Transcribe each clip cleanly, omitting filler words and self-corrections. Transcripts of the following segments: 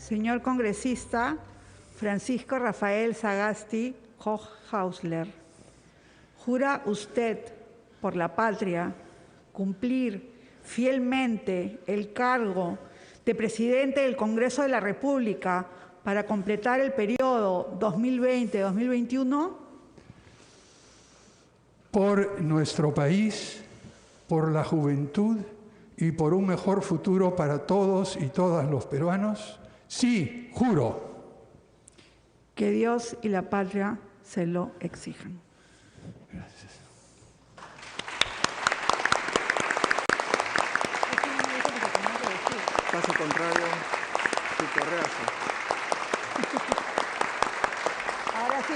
Señor congresista Francisco Rafael Sagasti Hochhausler, ¿jura usted por la patria cumplir fielmente el cargo de presidente del Congreso de la República para completar el periodo 2020-2021? Por nuestro país, por la juventud y por un mejor futuro para todos y todas los peruanos, sí, juro. Que Dios y la patria se lo exijan. Gracias. Caso contrario, su correazo. Ahora sí.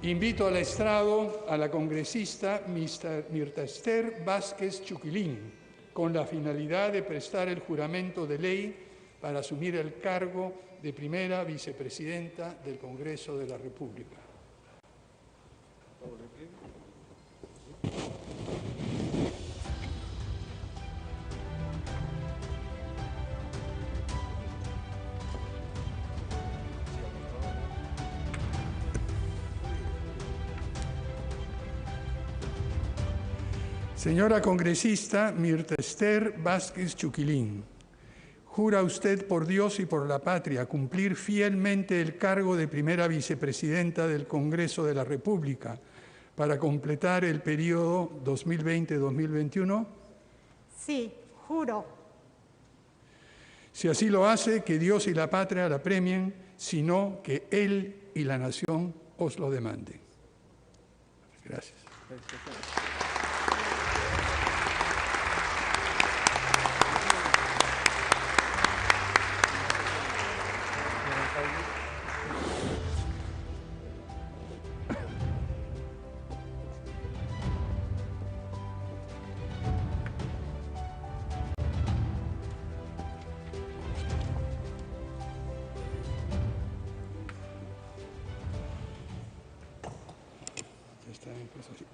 Invito al estrado a la congresista Mirta Esther Vázquez Chuquilín, con la finalidad de prestar el juramento de ley para asumir el cargo de primera vicepresidenta del Congreso de la República. Señora congresista Mirta Esther Vázquez Chuquilín, ¿jura usted por Dios y por la patria cumplir fielmente el cargo de primera vicepresidenta del Congreso de la República para completar el periodo 2020-2021? Sí, juro. Si así lo hace, que Dios y la patria la premien, sino que Él y la nación os lo demanden. Gracias.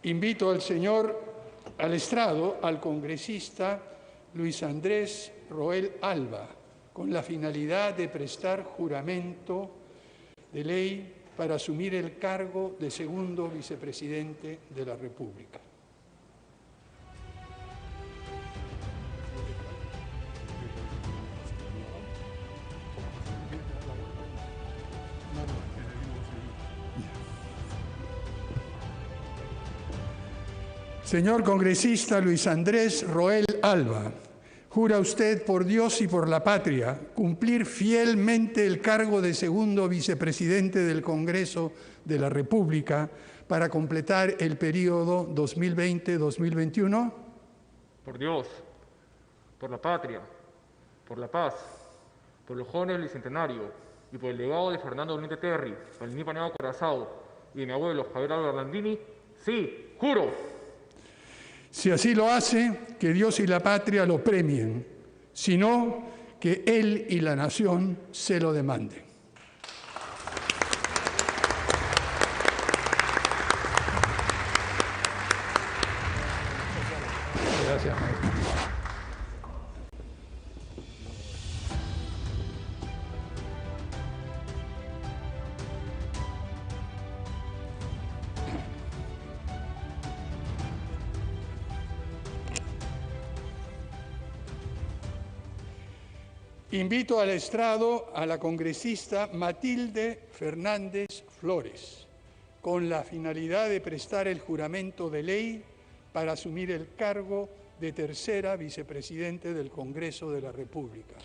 Invito al estrado al congresista Luis Andrés Roel Alba, con la finalidad de prestar juramento de ley para asumir el cargo de segundo vicepresidente de la República. Señor congresista Luis Andrés Roel Alba, ¿jura usted por Dios y por la patria cumplir fielmente el cargo de segundo vicepresidente del Congreso de la República para completar el periodo 2020-2021? Por Dios, por la patria, por la paz, por los jóvenes del Bicentenario y por el legado de Fernando Benítez Terry, Valentín Paniagua Corazao y de mi abuelo Javier Álvarez Orlandini, sí, juro. Si así lo hace, que Dios y la patria lo premien, sino que Él y la nación se lo demanden. Gracias, maestro. Invito al estrado a la congresista Matilde Fernández Flores, con la finalidad de prestar el juramento de ley para asumir el cargo de tercera vicepresidente del Congreso de la República.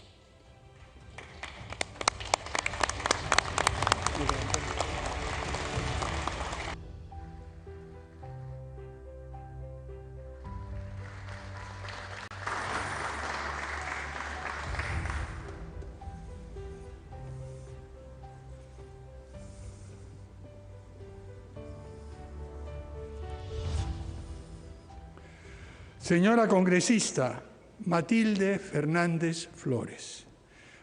Señora congresista Matilde Fernández Flores,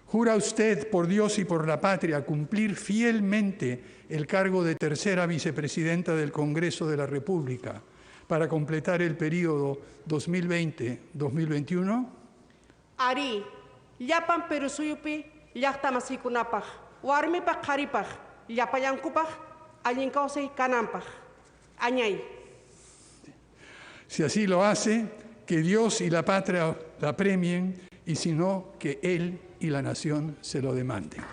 ¿jura usted por Dios y por la patria cumplir fielmente el cargo de tercera vicepresidenta del Congreso de la República para completar el periodo 2020-2021? Ari, llapan perusuyupi, llaqtamasikunapaj, warmipaj qaripaj, llapallankupaj, allinkawsay kanampaj, añay. Si así lo hace, que Dios y la patria la premien, y si no, que Él y la nación se lo demanden.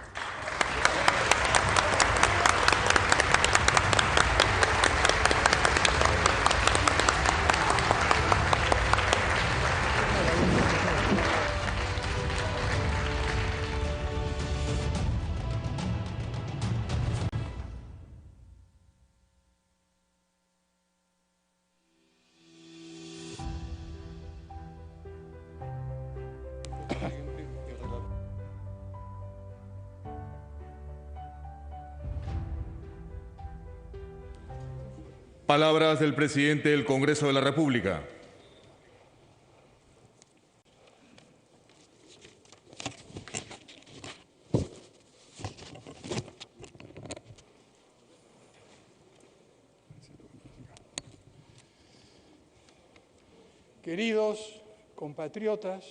Palabras del presidente del Congreso de la República. Queridos compatriotas,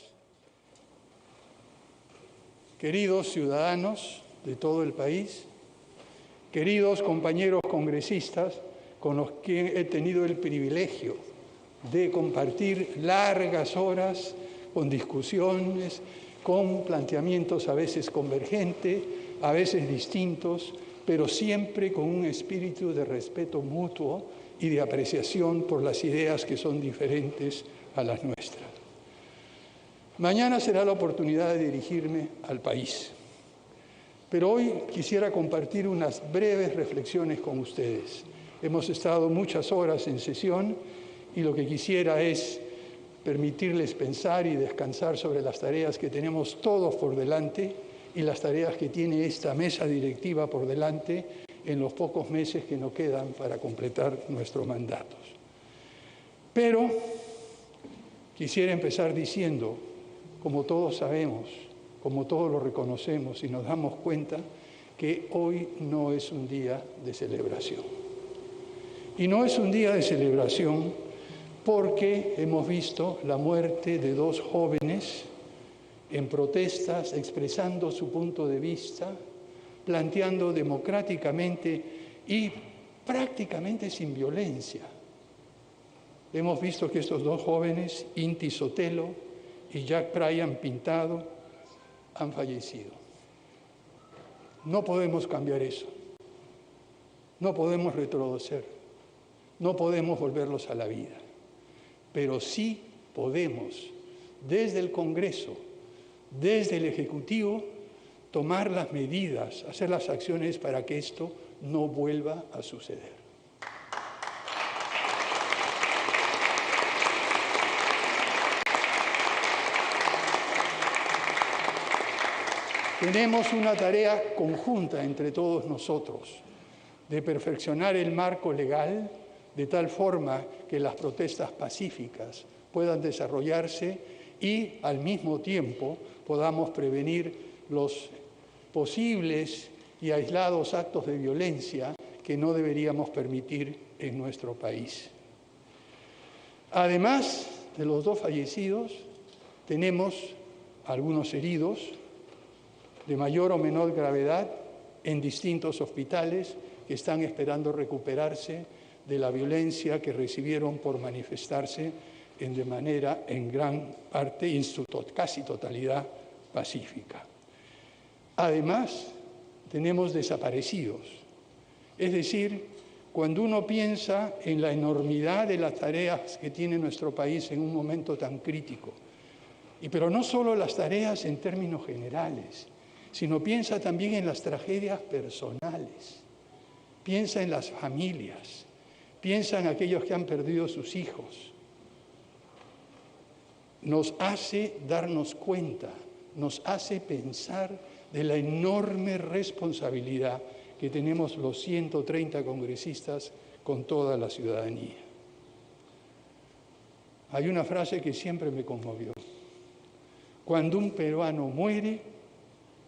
queridos ciudadanos de todo el país, queridos compañeros congresistas, con los que he tenido el privilegio de compartir largas horas con discusiones, con planteamientos a veces convergentes, a veces distintos, pero siempre con un espíritu de respeto mutuo y de apreciación por las ideas que son diferentes a las nuestras. Mañana será la oportunidad de dirigirme al país, pero hoy quisiera compartir unas breves reflexiones con ustedes. Hemos estado muchas horas en sesión y lo que quisiera es permitirles pensar y descansar sobre las tareas que tenemos todos por delante y las tareas que tiene esta mesa directiva por delante en los pocos meses que nos quedan para completar nuestros mandatos. Pero quisiera empezar diciendo, como todos sabemos, como todos lo reconocemos y nos damos cuenta, que hoy no es un día de celebración. Y no es un día de celebración porque hemos visto la muerte de dos jóvenes en protestas, expresando su punto de vista, planteando democráticamente y prácticamente sin violencia. Hemos visto que estos dos jóvenes, Inti Sotelo y Jack Bryan Pintado, han fallecido. No podemos cambiar eso. No podemos retroceder. No podemos volverlos a la vida, pero sí podemos, desde el Congreso, desde el Ejecutivo, tomar las medidas, hacer las acciones para que esto no vuelva a suceder. Tenemos una tarea conjunta entre todos nosotros de perfeccionar el marco legal de tal forma que las protestas pacíficas puedan desarrollarse y al mismo tiempo podamos prevenir los posibles y aislados actos de violencia que no deberíamos permitir en nuestro país. Además de los dos fallecidos, tenemos algunos heridos de mayor o menor gravedad en distintos hospitales que están esperando recuperarse de la violencia que recibieron por manifestarse en gran parte y en su casi totalidad pacífica. Además, tenemos desaparecidos. Es decir, cuando uno piensa en la enormidad de las tareas que tiene nuestro país en un momento tan crítico, pero no solo las tareas en términos generales, sino piensa también en las tragedias personales, piensa en las familias, piensa en aquellos que han perdido sus hijos. Nos hace darnos cuenta, nos hace pensar de la enorme responsabilidad que tenemos los 130 congresistas con toda la ciudadanía. Hay una frase que siempre me conmovió. Cuando un peruano muere,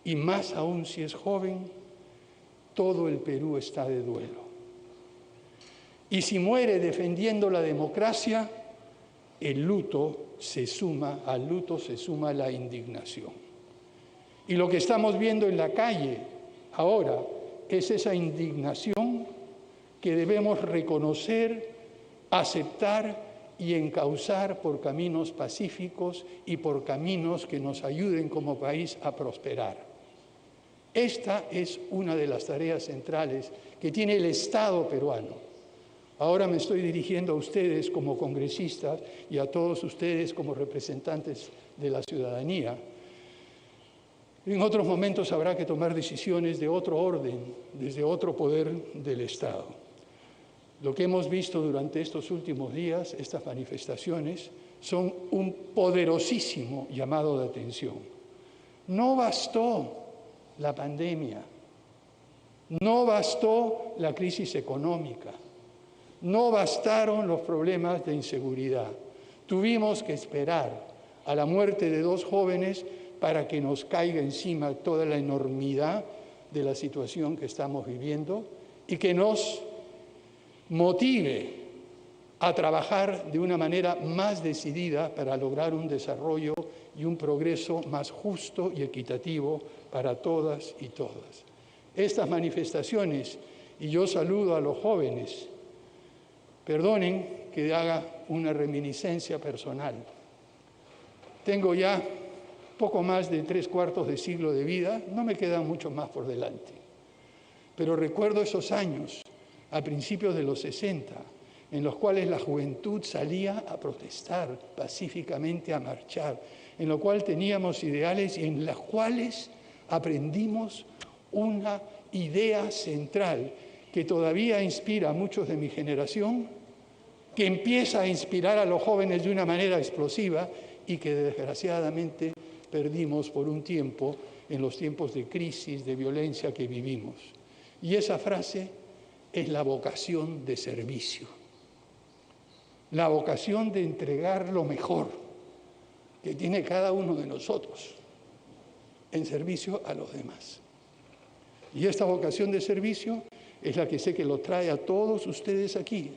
y más aún si es joven, todo el Perú está de duelo. Y si muere defendiendo la democracia, al luto se suma la indignación. Y lo que estamos viendo en la calle ahora es esa indignación que debemos reconocer, aceptar y encauzar por caminos pacíficos y por caminos que nos ayuden como país a prosperar. Esta es una de las tareas centrales que tiene el Estado peruano. Ahora me estoy dirigiendo a ustedes como congresistas y a todos ustedes como representantes de la ciudadanía. En otros momentos habrá que tomar decisiones de otro orden, desde otro poder del Estado. Lo que hemos visto durante estos últimos días, estas manifestaciones, son un poderosísimo llamado de atención. No bastó la pandemia, no bastó la crisis económica, no bastaron los problemas de inseguridad. Tuvimos que esperar a la muerte de 2 jóvenes para que nos caiga encima toda la enormidad de la situación que estamos viviendo y que nos motive a trabajar de una manera más decidida para lograr un desarrollo y un progreso más justo y equitativo para todas y todas. Estas manifestaciones, y yo saludo a los jóvenes, perdonen que haga una reminiscencia personal. Tengo ya poco más de 3/4 de siglo de vida, no me quedan mucho más por delante. Pero recuerdo esos años, a principios de los 60, en los cuales la juventud salía a protestar pacíficamente, a marchar, en lo cual teníamos ideales y en las cuales aprendimos una idea central que todavía inspira a muchos de mi generación, que empieza a inspirar a los jóvenes de una manera explosiva y que desgraciadamente perdimos por un tiempo en los tiempos de crisis, de violencia que vivimos. Y esa frase es la vocación de servicio, la vocación de entregar lo mejor que tiene cada uno de nosotros en servicio a los demás. Y esta vocación de servicio es la que sé que lo trae a todos ustedes aquí.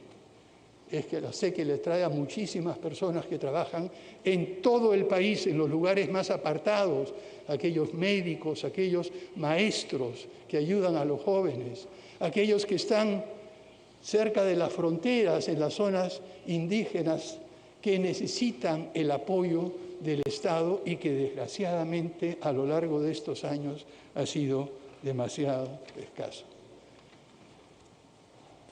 Es que sé que les trae a muchísimas personas que trabajan en todo el país, en los lugares más apartados, aquellos médicos, aquellos maestros que ayudan a los jóvenes, aquellos que están cerca de las fronteras, en las zonas indígenas, que necesitan el apoyo del Estado y que desgraciadamente a lo largo de estos años ha sido demasiado escaso.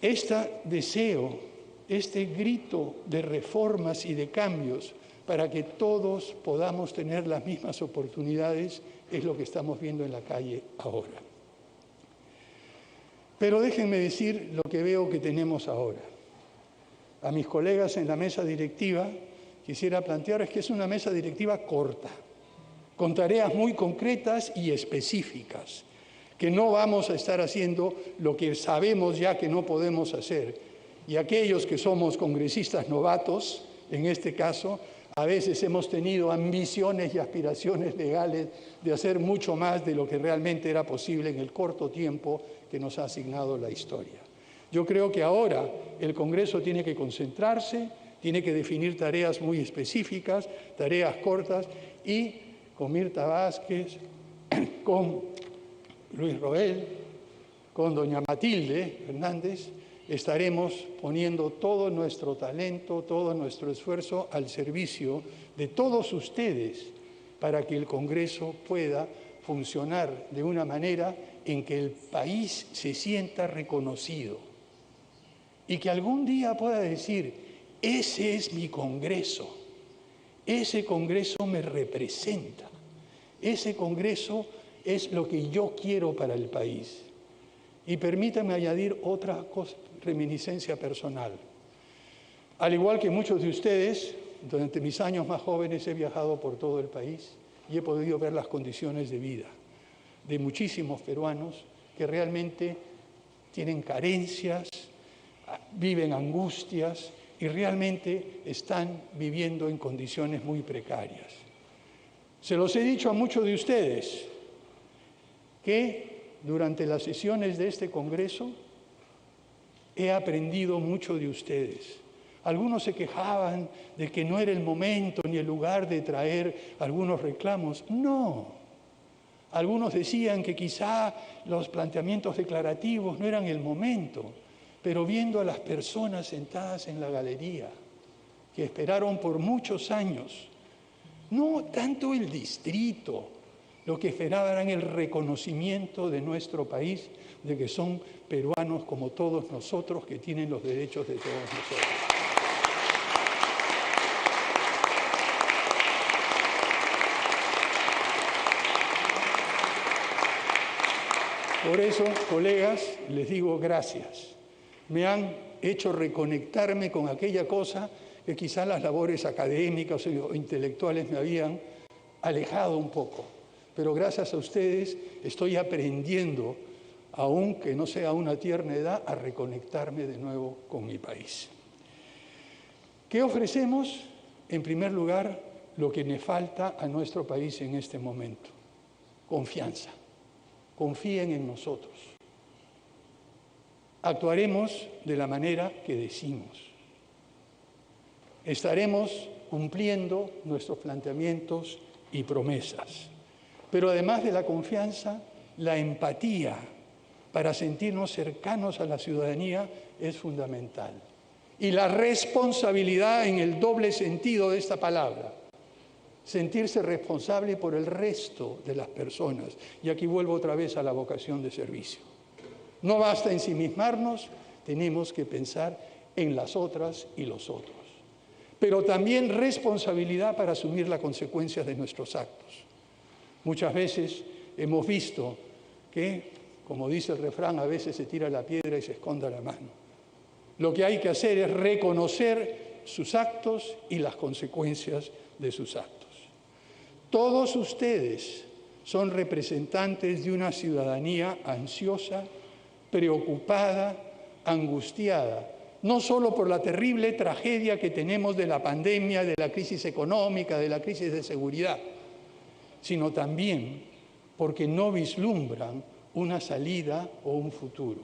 Este deseo, este grito de reformas y de cambios para que todos podamos tener las mismas oportunidades es lo que estamos viendo en la calle ahora. Pero déjenme decir lo que veo que tenemos ahora. A mis colegas en la mesa directiva quisiera plantear que es una mesa directiva corta, con tareas muy concretas y específicas, que no vamos a estar haciendo lo que sabemos ya que no podemos hacer. Y aquellos que somos congresistas novatos, en este caso, a veces hemos tenido ambiciones y aspiraciones legales de hacer mucho más de lo que realmente era posible en el corto tiempo que nos ha asignado la historia. Yo creo que ahora el Congreso tiene que concentrarse, tiene que definir tareas muy específicas, tareas cortas, y con Mirta Vázquez, con Luis Roel, con doña Matilde Hernández, estaremos poniendo todo nuestro talento, todo nuestro esfuerzo al servicio de todos ustedes para que el Congreso pueda funcionar de una manera en que el país se sienta reconocido y que algún día pueda decir: ese es mi Congreso, ese Congreso me representa, ese Congreso es lo que yo quiero para el país. Y permítanme añadir otra cosa, reminiscencia personal. Al igual que muchos de ustedes, durante mis años más jóvenes he viajado por todo el país y he podido ver las condiciones de vida de muchísimos peruanos que realmente tienen carencias, viven angustias y realmente están viviendo en condiciones muy precarias. Se los he dicho a muchos de ustedes que durante las sesiones de este Congreso he aprendido mucho de ustedes. Algunos se quejaban de que no era el momento ni el lugar de traer algunos reclamos. No. Algunos decían que quizá los planteamientos declarativos no eran el momento, pero viendo a las personas sentadas en la galería, que esperaron por muchos años, no tanto el distrito, lo que esperaban era el reconocimiento de nuestro país, de que son peruanos como todos nosotros, que tienen los derechos de todos nosotros. Por eso, colegas, les digo gracias. Me han hecho reconectarme con aquella cosa que quizás las labores académicas o intelectuales me habían alejado un poco. Pero gracias a ustedes estoy aprendiendo, aunque no sea a una tierna edad, a reconectarme de nuevo con mi país. ¿Qué ofrecemos? En primer lugar, lo que le falta a nuestro país en este momento: confianza. Confíen en nosotros. Actuaremos de la manera que decimos. Estaremos cumpliendo nuestros planteamientos y promesas. Pero además de la confianza, la empatía para sentirnos cercanos a la ciudadanía es fundamental. Y la responsabilidad en el doble sentido de esta palabra. Sentirse responsable por el resto de las personas. Y aquí vuelvo otra vez a la vocación de servicio. No basta ensimismarnos, tenemos que pensar en las otras y los otros. Pero también responsabilidad para asumir las consecuencias de nuestros actos. Muchas veces hemos visto que, como dice el refrán, a veces se tira la piedra y se esconde la mano. Lo que hay que hacer es reconocer sus actos y las consecuencias de sus actos. Todos ustedes son representantes de una ciudadanía ansiosa, preocupada, angustiada, no solo por la terrible tragedia que tenemos de la pandemia, de la crisis económica, de la crisis de seguridad, sino también porque no vislumbran una salida o un futuro.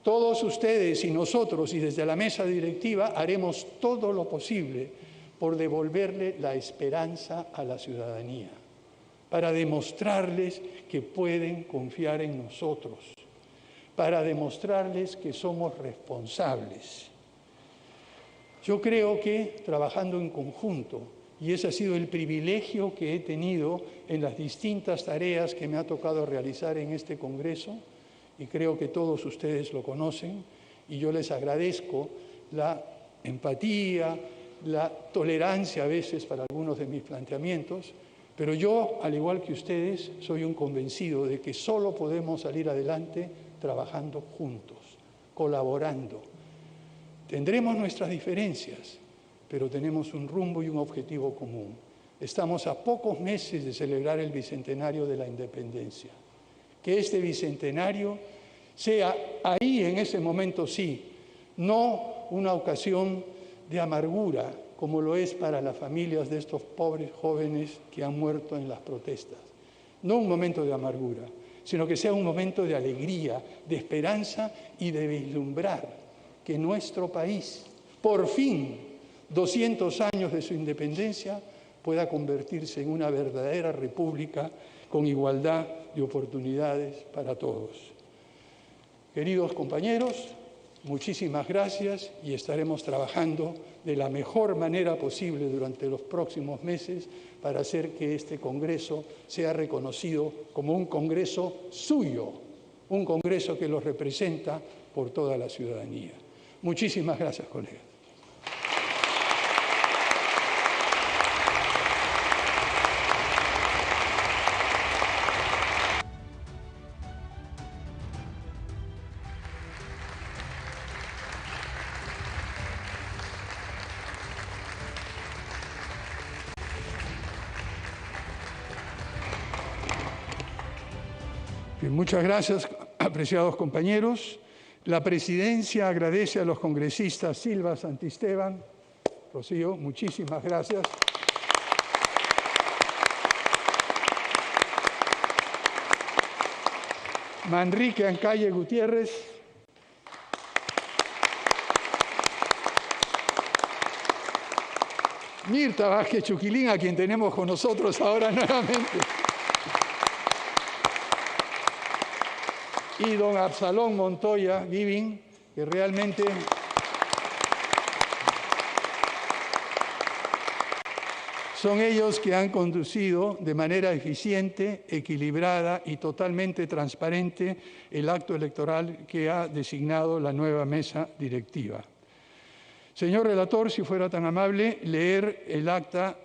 Todos ustedes y nosotros, y desde la mesa directiva, haremos todo lo posible por devolverle la esperanza a la ciudadanía, para demostrarles que pueden confiar en nosotros, para demostrarles que somos responsables. Yo creo que trabajando en conjunto, y ese ha sido el privilegio que he tenido en las distintas tareas que me ha tocado realizar en este Congreso, y creo que todos ustedes lo conocen, y yo les agradezco la empatía, la tolerancia a veces para algunos de mis planteamientos, pero yo, al igual que ustedes, soy un convencido de que solo podemos salir adelante trabajando juntos, colaborando. Tendremos nuestras diferencias, pero tenemos un rumbo y un objetivo común. Estamos a pocos meses de celebrar el bicentenario de la independencia. Que este bicentenario sea ahí, en ese momento sí, no una ocasión de amargura, como lo es para las familias de estos pobres jóvenes que han muerto en las protestas. No un momento de amargura, sino que sea un momento de alegría, de esperanza y de vislumbrar que nuestro país, por fin, 200 años de su independencia, pueda convertirse en una verdadera república con igualdad de oportunidades para todos. Queridos compañeros, muchísimas gracias y estaremos trabajando de la mejor manera posible durante los próximos meses para hacer que este Congreso sea reconocido como un Congreso suyo, un Congreso que lo representa por toda la ciudadanía. Muchísimas gracias, colegas. Muchas gracias, apreciados compañeros. La presidencia agradece a los congresistas Silva Santisteban. Rocío, muchísimas gracias. Manrique Ancalle Gutiérrez. Mirta Vázquez Chuquilín, a quien tenemos con nosotros ahora nuevamente. Y don Absalón Montoya Giving, que realmente son ellos que han conducido de manera eficiente, equilibrada y totalmente transparente el acto electoral que ha designado la nueva mesa directiva. Señor relator, si fuera tan amable, leer el acta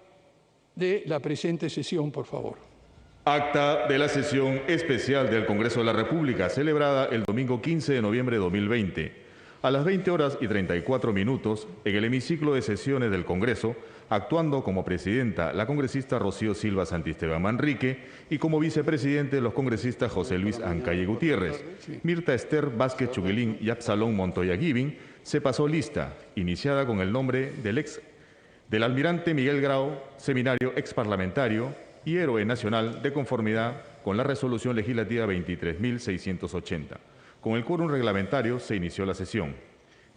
de la presente sesión, por favor. Acta de la sesión especial del Congreso de la República, celebrada el domingo 15 de noviembre de 2020. A las 20:34 en el hemiciclo de sesiones del Congreso, actuando como presidenta la congresista Rocío Silva Santisteban Manrique y como vicepresidente los congresistas José Luis Ancalle Gutiérrez, Mirta Esther Vázquez Chuquilín y Absalón Montoya Giving, se pasó lista, iniciada con el nombre del almirante Miguel Grau, seminario exparlamentario y héroe nacional de conformidad con la resolución legislativa 23.680. Con el quórum reglamentario se inició la sesión.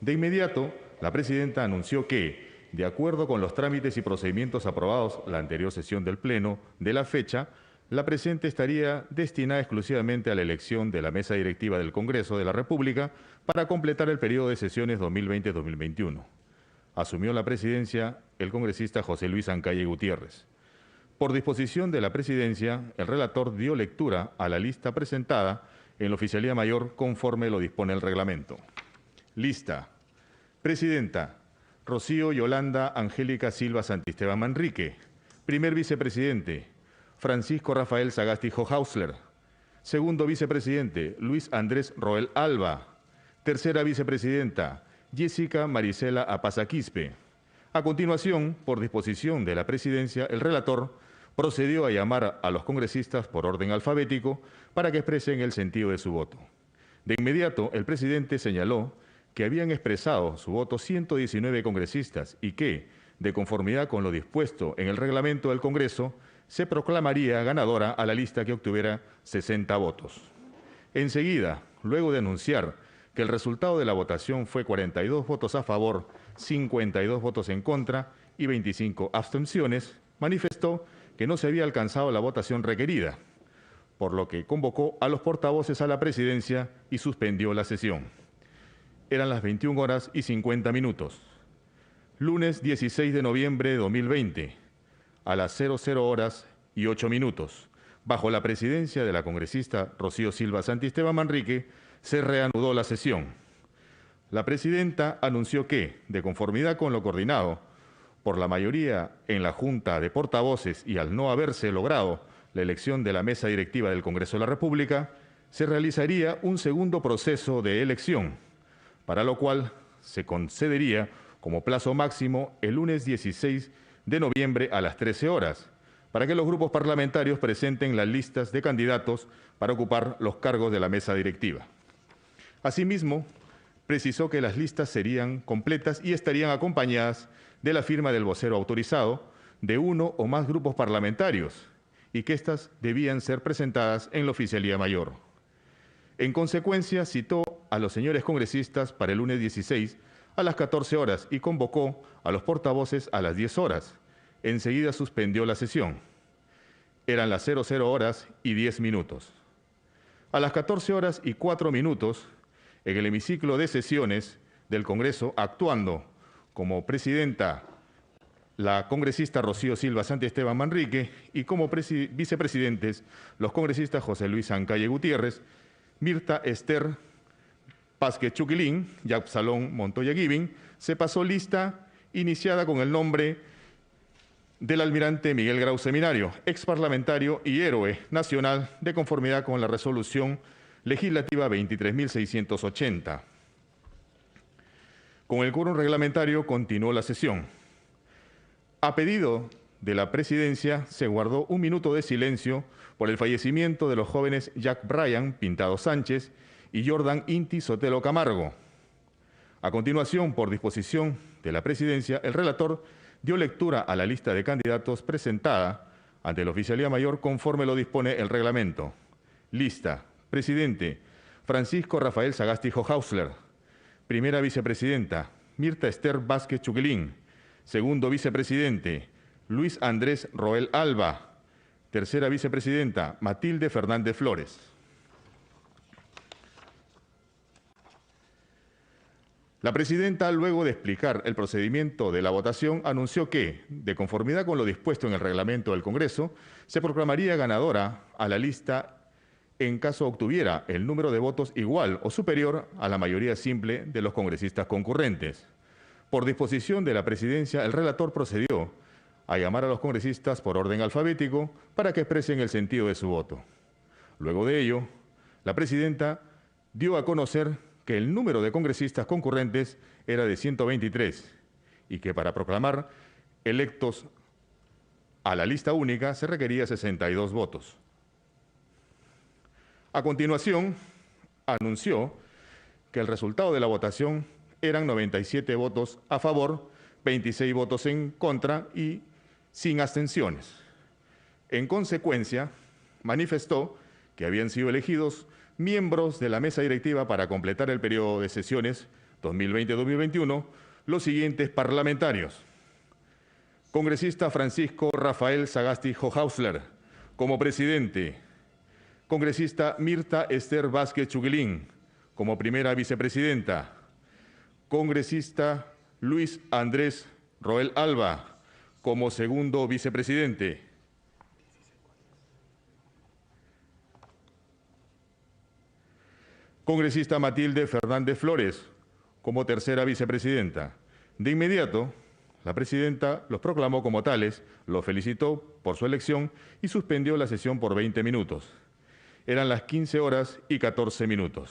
De inmediato, la presidenta anunció que, de acuerdo con los trámites y procedimientos aprobados la anterior sesión del Pleno de la fecha, la presente estaría destinada exclusivamente a la elección de la mesa directiva del Congreso de la República para completar el periodo de sesiones 2020-2021. Asumió la presidencia el congresista José Luis Ancalle Gutiérrez. Por disposición de la presidencia, el relator dio lectura a la lista presentada en la Oficialía Mayor conforme lo dispone el reglamento. Lista. Presidenta, Rocío Yolanda Angélica Silva Santisteban Manrique. Primer vicepresidente, Francisco Rafael Sagasti Hohausler. Segundo vicepresidente, Luis Andrés Roel Alba. Tercera vicepresidenta, Jessica Marisela Apazaquispe. A continuación, por disposición de la presidencia, el relator procedió a llamar a los congresistas por orden alfabético para que expresen el sentido de su voto. De inmediato, el presidente señaló que habían expresado su voto 119 congresistas y que, de conformidad con lo dispuesto en el reglamento del Congreso, se proclamaría ganadora a la lista que obtuviera 60 votos. Enseguida, luego de anunciar que el resultado de la votación fue 42 votos a favor, 52 votos en contra y 25 abstenciones, manifestó que no se había alcanzado la votación requerida, por lo que convocó a los portavoces a la presidencia y suspendió la sesión. Eran las 21:50. Lunes 16 de noviembre de 2020, a las 00:08, bajo la presidencia de la congresista Rocío Silva Santisteban Manrique, se reanudó la sesión. La presidenta anunció que, de conformidad con lo coordinado por la mayoría en la Junta de Portavoces y al no haberse logrado la elección de la mesa directiva del Congreso de la República, se realizaría un segundo proceso de elección, para lo cual se concedería como plazo máximo el lunes 16 de noviembre a las 13 horas, para que los grupos parlamentarios presenten las listas de candidatos para ocupar los cargos de la mesa directiva. Asimismo, precisó que las listas serían completas y estarían acompañadas de la firma del vocero autorizado de uno o más grupos parlamentarios y que éstas debían ser presentadas en la Oficialía Mayor. En consecuencia, citó a los señores congresistas para el lunes 16 a las 14 horas y convocó a los portavoces a las 10 horas. Enseguida suspendió la sesión. Eran las 00:10. A las 14:04, en el hemiciclo de sesiones del Congreso, actuando como presidenta la congresista Rocío Silva Santisteban Manrique y como vicepresidentes los congresistas José Luis Ancalle Gutiérrez, Mirta Esther Vázquez Chuquilín y Absalón Montoya Giving, se pasó lista iniciada con el nombre del almirante Miguel Grau Seminario, exparlamentario y héroe nacional de conformidad con la resolución legislativa 23.680. Con el quórum reglamentario continuó la sesión. A pedido de la presidencia, se guardó un minuto de silencio por el fallecimiento de los jóvenes Jack Bryan Pintado Sánchez y Jordan Inti Sotelo Camargo. A continuación, por disposición de la Presidencia, el relator dio lectura a la lista de candidatos presentada ante la Oficialía Mayor conforme lo dispone el reglamento. Lista. Presidente, Francisco Rafael Sagasti Hochhausler. Primera vicepresidenta, Mirta Esther Vázquez Chuquilín. Segundo vicepresidente, Luis Andrés Roel Alba. Tercera vicepresidenta, Matilde Fernández Flores. La presidenta, luego de explicar el procedimiento de la votación, anunció que, de conformidad con lo dispuesto en el reglamento del Congreso, se proclamaría ganadora a la lista en caso obtuviera el número de votos igual o superior a la mayoría simple de los congresistas concurrentes. Por disposición de la presidencia, el relator procedió a llamar a los congresistas por orden alfabético para que expresen el sentido de su voto. Luego de ello, la presidenta dio a conocer que el número de congresistas concurrentes era de 123 y que para proclamar electos a la lista única se requería 62 votos. A continuación, anunció que el resultado de la votación eran 97 votos a favor, 26 votos en contra y sin abstenciones. En consecuencia, manifestó que habían sido elegidos miembros de la mesa directiva para completar el periodo de sesiones 2020-2021 los siguientes parlamentarios. Congresista Francisco Rafael Sagasti Hochhausler, como presidente. Congresista Mirta Esther Vázquez Chuquilín, como primera vicepresidenta. Congresista Luis Andrés Roel Alba, como segundo vicepresidente. Congresista Matilde Fernández Flores, como tercera vicepresidenta. De inmediato, la presidenta los proclamó como tales, los felicitó por su elección y suspendió la sesión por 20 minutos. Eran las 15 horas y 14 minutos.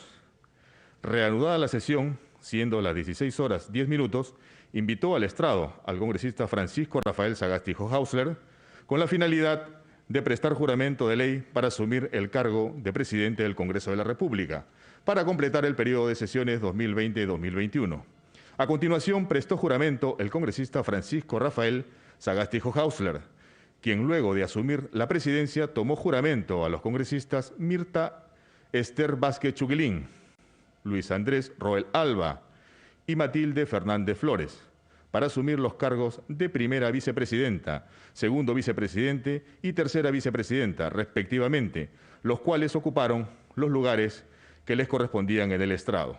Reanudada la sesión, siendo las 16 horas 10 minutos, invitó al estrado al congresista Francisco Rafael Sagasti Hochhausler con la finalidad de prestar juramento de ley para asumir el cargo de presidente del Congreso de la República, para completar el periodo de sesiones 2020-2021. A continuación, prestó juramento el congresista Francisco Rafael Sagasti Hochhausler, quien luego de asumir la presidencia tomó juramento a los congresistas Mirta Esther Vázquez Chuquilín, Luis Andrés Roel Alba y Matilde Fernández Flores, para asumir los cargos de primera vicepresidenta, segundo vicepresidente y tercera vicepresidenta, respectivamente, los cuales ocuparon los lugares que les correspondían en el estrado.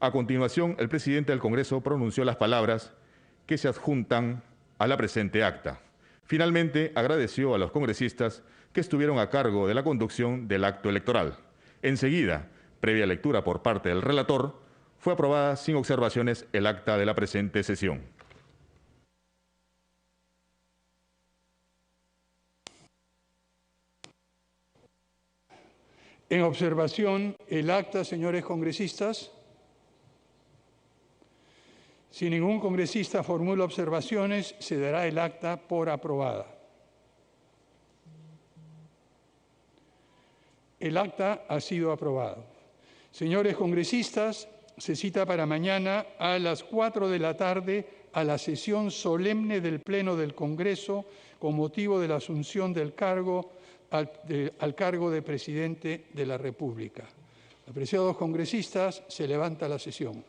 A continuación, el presidente del Congreso pronunció las palabras que se adjuntan a la presente acta. Finalmente, agradeció a los congresistas que estuvieron a cargo de la conducción del acto electoral. Enseguida, previa lectura por parte del relator, fue aprobada sin observaciones el acta de la presente sesión. En observación, el acta, señores congresistas. Si ningún congresista formula observaciones, se dará el acta por aprobada. El acta ha sido aprobado. Señores congresistas, se cita para mañana a las 4 de la tarde a la sesión solemne del Pleno del Congreso con motivo de la asunción del cargo al cargo de Presidente de la República. Apreciados congresistas, se levanta la sesión.